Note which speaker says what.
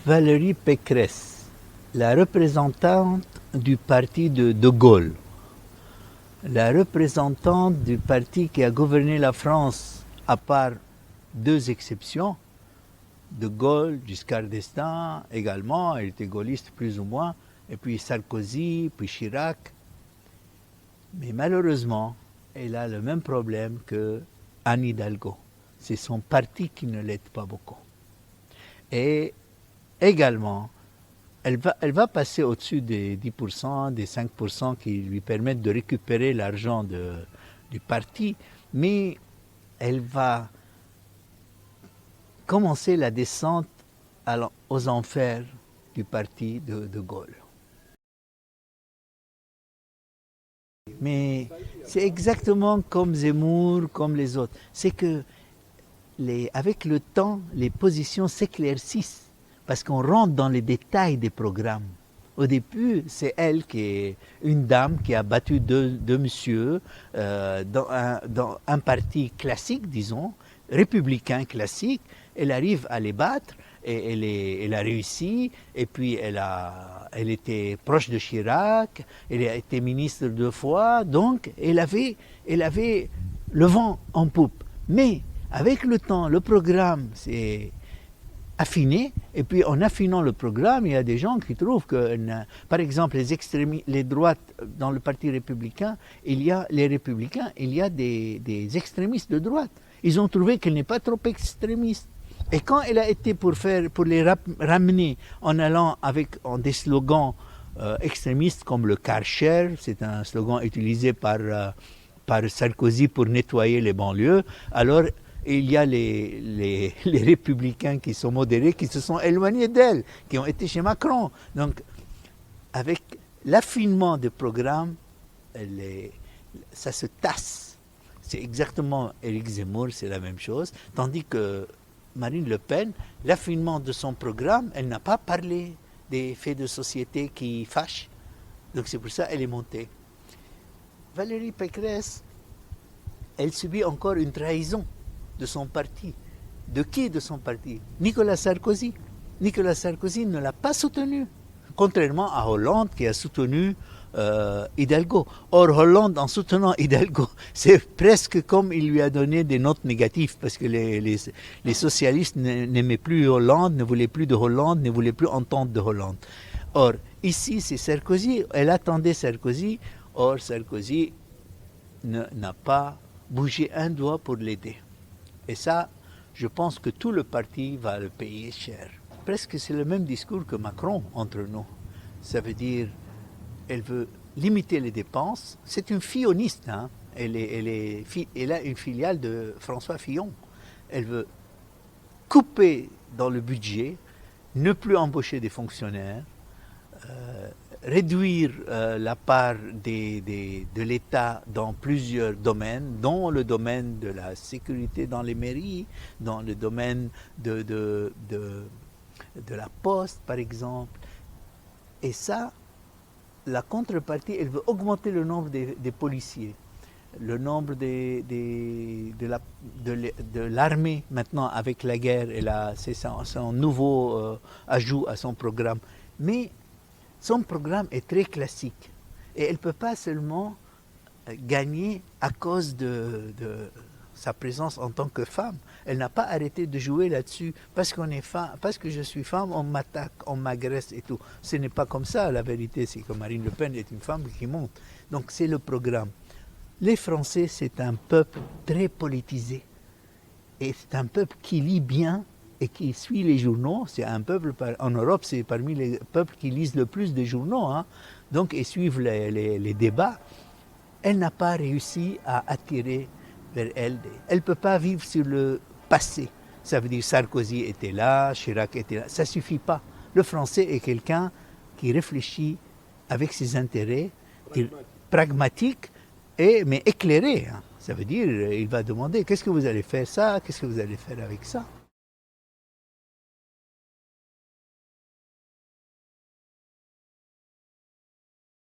Speaker 1: Valérie Pécresse, la représentante du parti de De Gaulle, la représentante du parti qui a gouverné la France, à part deux exceptions, De Gaulle, Giscard d'Estaing également, elle était gaulliste plus ou moins, et puis Sarkozy, puis Chirac. Mais malheureusement, elle a le même problème que Anne Hidalgo. C'est son parti qui ne l'aide pas beaucoup. Et également, elle va passer au-dessus des 10%, des 5% qui lui permettent de récupérer l'argent du parti, mais elle va commencer la descente aux enfers du parti de Gaulle. Mais c'est exactement comme Zemmour, comme les autres. C'est que avec le temps, les positions s'éclaircissent parce qu'on rentre dans les détails des programmes. Au début, c'est elle qui est une dame qui a battu deux messieurs dans un parti classique, disons, républicain classique. Elle arrive à les battre et elle a réussi. Et puis elle était proche de Chirac, elle a été ministre 2 fois, donc elle avait le vent en poupe. Mais avec le temps, le programme s'est affiné, et puis en affinant le programme, il y a des gens qui trouvent que, par exemple, les droites dans le Parti républicain, les républicains, il y a des extrémistes de droite. Ils ont trouvé qu'elle n'est pas trop extrémiste. Et quand elle a été pour les ramener en allant en des slogans extrémistes comme le Karcher, c'est un slogan utilisé par Sarkozy pour nettoyer les banlieues, alors il y a les républicains qui sont modérés, qui se sont éloignés d'elle, qui ont été chez Macron. Donc, avec l'affinement des programmes, ça se tasse. C'est exactement Éric Zemmour, c'est la même chose. Tandis que Marine Le Pen, l'affinement de son programme, elle n'a pas parlé des faits de société qui fâchent. Donc c'est pour ça qu'elle est montée. Valérie Pécresse, elle subit encore une trahison de son parti. De qui de son parti? Nicolas Sarkozy. Nicolas Sarkozy ne l'a pas soutenu, contrairement à Hollande qui a soutenu Hidalgo. Or, Hollande, en soutenant Hidalgo, c'est presque comme il lui a donné des notes négatives, parce que les socialistes n'aimaient plus Hollande, ne voulaient plus de Hollande, ne voulaient plus entendre de Hollande. Or, ici, c'est Sarkozy, elle attendait Sarkozy, or Sarkozy n'a pas bougé un doigt pour l'aider. Et ça, je pense que tout le parti va le payer cher. Presque c'est le même discours que Macron entre nous. Ça veut dire, elle veut limiter les dépenses. C'est une filloniste, hein. Elle a une filiale de François Fillon. Elle veut couper dans le budget, ne plus embaucher des fonctionnaires, réduire la part de l'État dans plusieurs domaines, dont le domaine de la sécurité dans les mairies, dans le domaine de la poste, par exemple. Et ça, la contrepartie, elle veut augmenter le nombre des policiers, le nombre de l'armée maintenant avec la guerre, c'est son nouveau ajout à son programme. Mais son programme est très classique et elle ne peut pas seulement gagner à cause de sa présence en tant que femme. Elle n'a pas arrêté de jouer là-dessus. Parce que je suis femme, on m'attaque, on m'agresse et tout. Ce n'est pas comme ça, la vérité, c'est que Marine Le Pen est une femme qui monte. Donc c'est le programme. Les Français, c'est un peuple très politisé. Et c'est un peuple qui lit bien et qui suit les journaux. C'est un peuple, en Europe, c'est parmi les peuples qui lisent le plus de journaux. Hein. Donc, ils suivent les débats. Elle n'a pas réussi à attirer vers elle. Elle ne peut pas vivre sur le passé. Ça veut dire Sarkozy était là, Chirac était là. Ça ne suffit pas. Le Français est quelqu'un qui réfléchit avec ses intérêts, pragmatique, mais éclairé. Hein. Ça veut dire, il va demander, qu'est-ce que vous allez faire ça, qu'est-ce que vous allez faire avec ça.